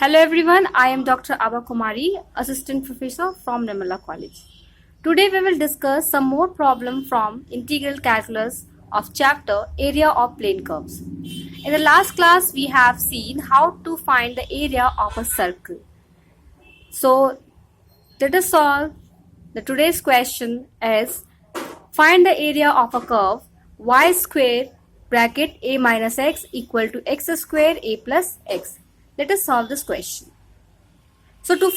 Hello everyone, I am Dr. Abha Kumari, Assistant Professor from Nirmala College. Today we will discuss some more problem from Integral Calculus of chapter Area of Plane Curves. In the last class we have seen how to find the area of a circle. So let us solve the today's question is find the area of a curve y square bracket a minus x equal to x square a plus x. Let us solve this question. So to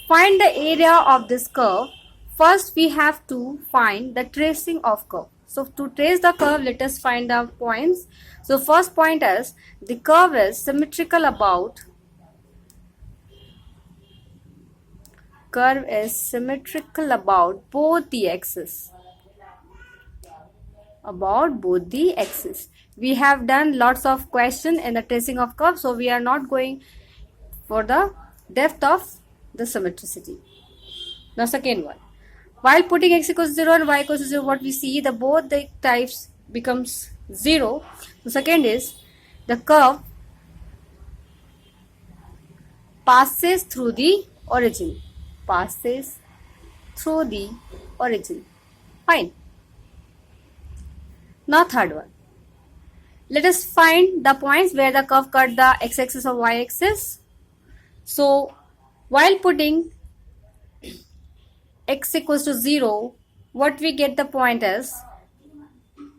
find the area of this curve, first we have to find the tracing of curve. So to trace the curve, let us find the points. So first point is the curve is symmetrical about both the axes. We have done lots of questions in the tracing of curve, so we are not going for the depth of the symmetricity. Now second one, while putting x equals 0 and y equals 0, what we see, the both the types becomes 0. The second is the curve passes through the origin. Fine. Now third one, let us find the points where the curve cut the x-axis or y-axis. So while putting x equals to 0, what we get the point is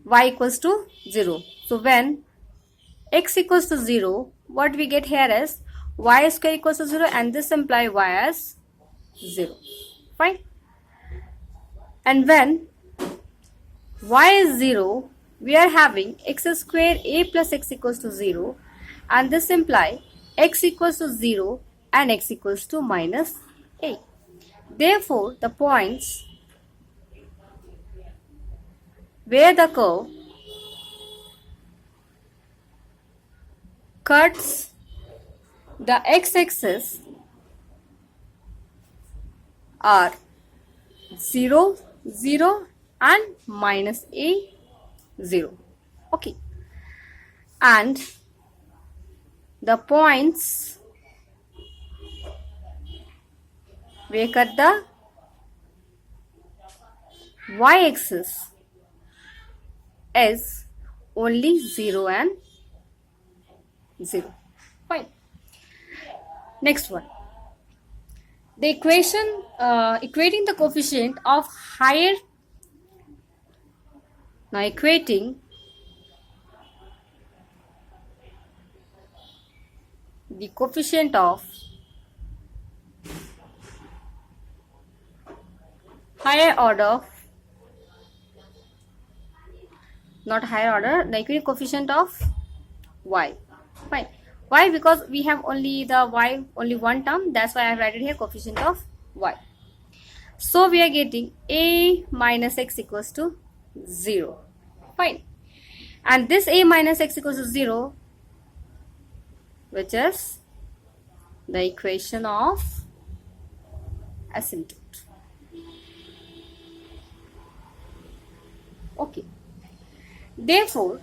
y equals to 0. So when x equals to 0, what we get here is y square equals to 0, and this implies y as 0. Fine. And when y is 0, we are having x square a plus x equals to 0, and this implies x equals to 0 and x equals to minus a. Therefore, the points where the curve cuts the x-axis are 0, 0 and minus a, 0. Okay. And the points where cut the y-axis is only 0 and 0. Fine. Next one. The equation equating the coefficient of higher. Now equating the coefficient of higher order, not higher order, the equating coefficient of y. Fine. Why? Because we have only the y, only one term, that's why I have written here coefficient of y. So we are getting a minus x equals to 0. Fine. And this a minus x equals to 0, which is the equation of asymptote. Okay. Therefore,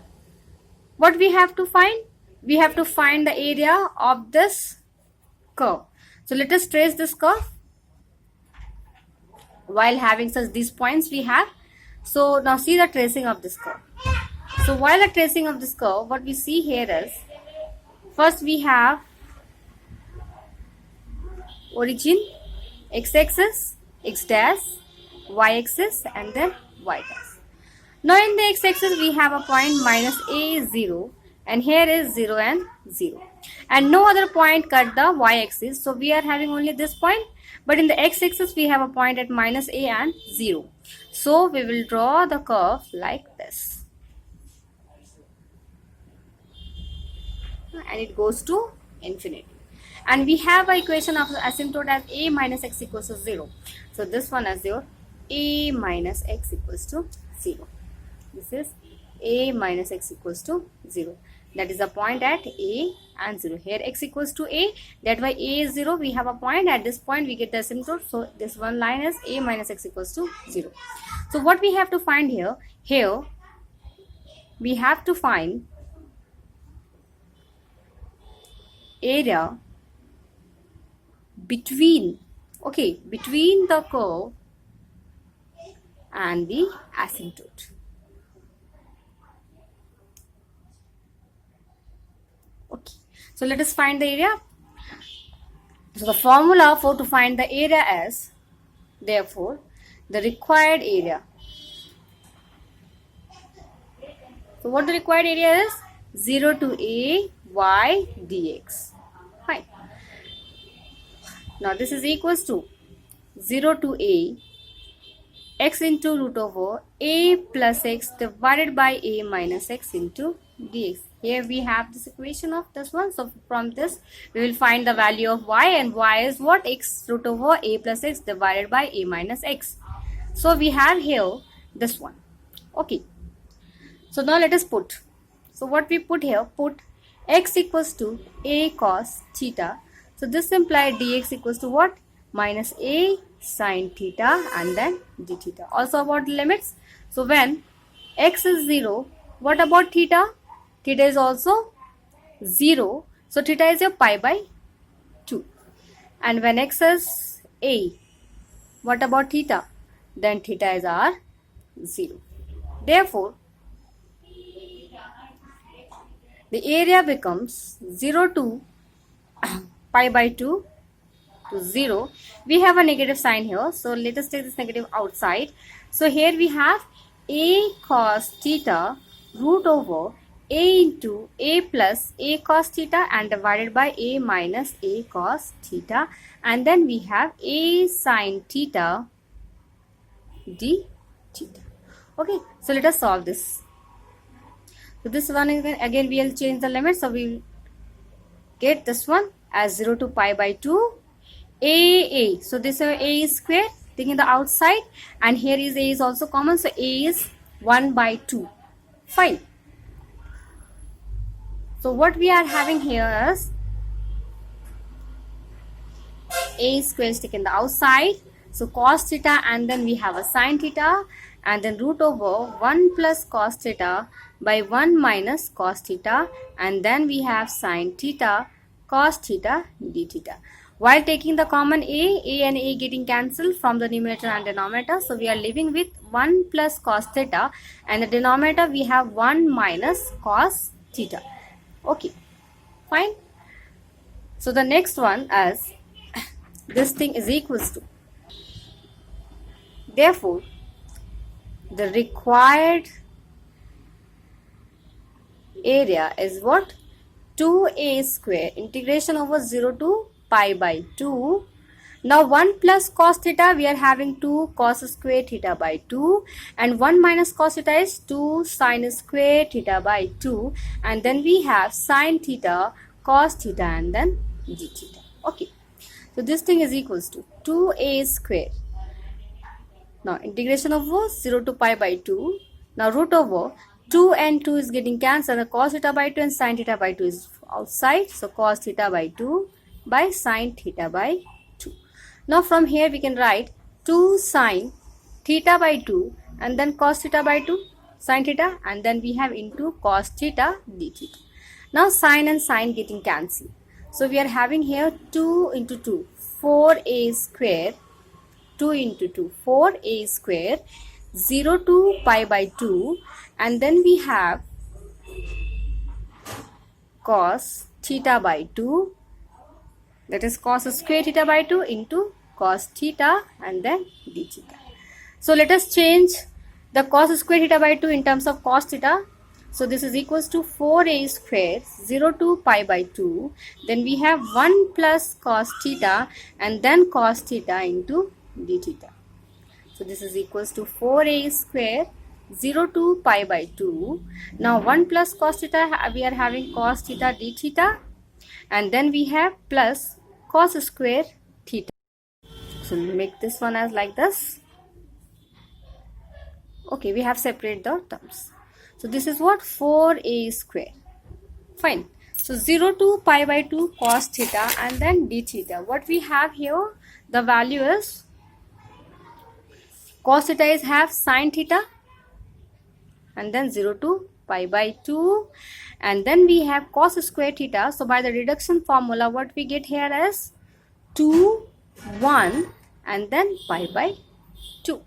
what we have to find? We have to find the area of this curve. So let us trace this curve while having such these points we have. So now see the tracing of this curve. So while the tracing of this curve, what we see here is, first we have origin, x-axis, x dash, y-axis and then y dash. Now in the x-axis we have a point minus a, 0, and here is 0 and 0, and no other point cut the y-axis, so we are having only this point. But in the x-axis we have a point at minus a and 0, so we will draw the curve like this, and it goes to infinity. And we have an equation of the asymptote as a minus x equals to 0. So this one is your a minus x equals to 0. This is a minus x equals to 0. That is a point at a and 0. Here x equals to a, that why a is 0. We have a point at this point, we get the asymptote. So this one line is a minus x equals to 0. So what we have to find here? Here we have to find area between, okay, between the curve and the asymptote. Okay, so let us find the area. So the formula for to find the area is, therefore, the required area. So what the required area is? 0 to a y dx. Fine. Now this is equals to 0 to a x into root over a plus x divided by a minus x into dx. Here we have this equation of this one. So from this we will find the value of y, and y is what? X root over a plus x divided by a minus x. So we have here this one. Okay. So now let us put. So what we put here? Put x equals to a cos theta. So this implies dx equals to what? Minus a sin theta and then d theta. Also about the limits. So when x is 0, what about theta? Theta is also 0. So theta is your pi by 2. And when x is a, what about theta? Then theta is our 0. Therefore, the area becomes 0 to pi by 2 to 0. We have a negative sign here. So let us take this negative outside. So here we have a cos theta root over a into a plus a cos theta and divided by a minus a cos theta. And then we have a sin theta d theta. Okay, so let us solve this. So this one again we will change the limit. So we will get this one as 0 to pi by 2 a. So this a is square, taking the outside, and here is a is also common. So a is 1 by 2. Fine. So what we are having here is a square is taken the outside. So cos theta, and then we have a sin theta, and then root over 1 plus cos theta by 1 minus cos theta, and then we have sin theta cos theta d theta. While taking the common a and a getting cancelled from the numerator and denominator, so we are living with 1 plus cos theta, and the denominator we have 1 minus cos theta. Okay, fine. So the next one is this thing is equals to, therefore the required area is what? 2a square integration over 0 to pi by 2. Now 1 plus cos theta, we are having 2 cos square theta by 2, and 1 minus cos theta is 2 sin square theta by 2, and then we have sin theta cos theta and then d theta. Okay, so this thing is equals to 2a square. Now integration over 0 to pi by 2. Now root over 2 and 2 is getting cancelled. The cos theta by 2 and sin theta by 2 is outside. So cos theta by 2 by sin theta by 2. Now from here we can write 2 sin theta by 2 and then cos theta by 2 sin theta, and then we have into cos theta d theta. Now sin and sin getting cancelled. So we are having here 2 into 2, 4a square, 2 into 2, 4a square, 0 to pi by 2, and then we have cos theta by 2, that is cos square theta by 2 into cos theta and then d theta. So let us change the cos square theta by 2 in terms of cos theta. So this is equals to 4a square, 0 to pi by 2. Then we have 1 plus cos theta and then cos theta into d theta. So this is equals to 4a square, 0 to pi by 2. Now 1 plus cos theta, we are having cos theta d theta, and then we have plus cos square theta. So we'll make this one as like this. Okay, we have separate the terms. So this is what? 4a square. Fine. So 0 to pi by 2 cos theta and then d theta. What we have here, the value is cos theta is half sin theta and then 0 to pi by 2, and then we have cos square theta. So by the reduction formula, what we get here is 2, 1 and then pi by 2.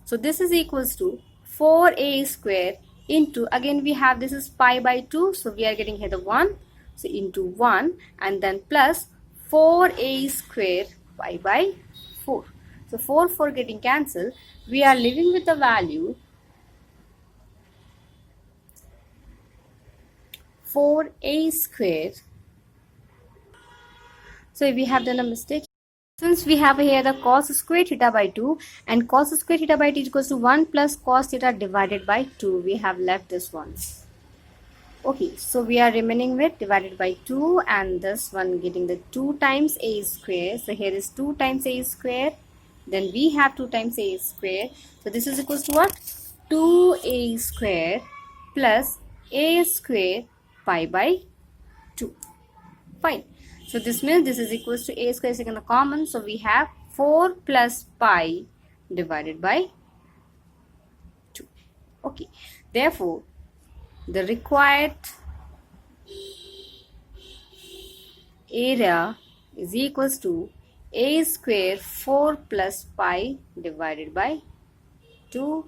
So this is equals to 4a square into, again we have this is pi by 2, so we are getting here the 1, so into 1 and then plus 4a square pi by 4. So 4 getting cancelled, we are living with the value 4a square. So we have done a mistake. Since we have here the cos square theta by 2 and cos square theta by 2 is equals to 1 plus cos theta divided by 2. We have left this one. Okay, so we are remaining with divided by 2 and this one getting the 2 times a square. So here is 2 times a square. Then we have 2 times a square. So this is equals to what? 2a square plus a square pi by 2. Fine. So this means this is equals to a square is taken the common. So we have 4 plus pi divided by 2. Okay. Therefore, the required area is equals to a square 4 plus pi divided by 2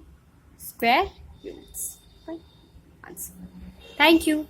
square units. Fine. Answer. Thank you.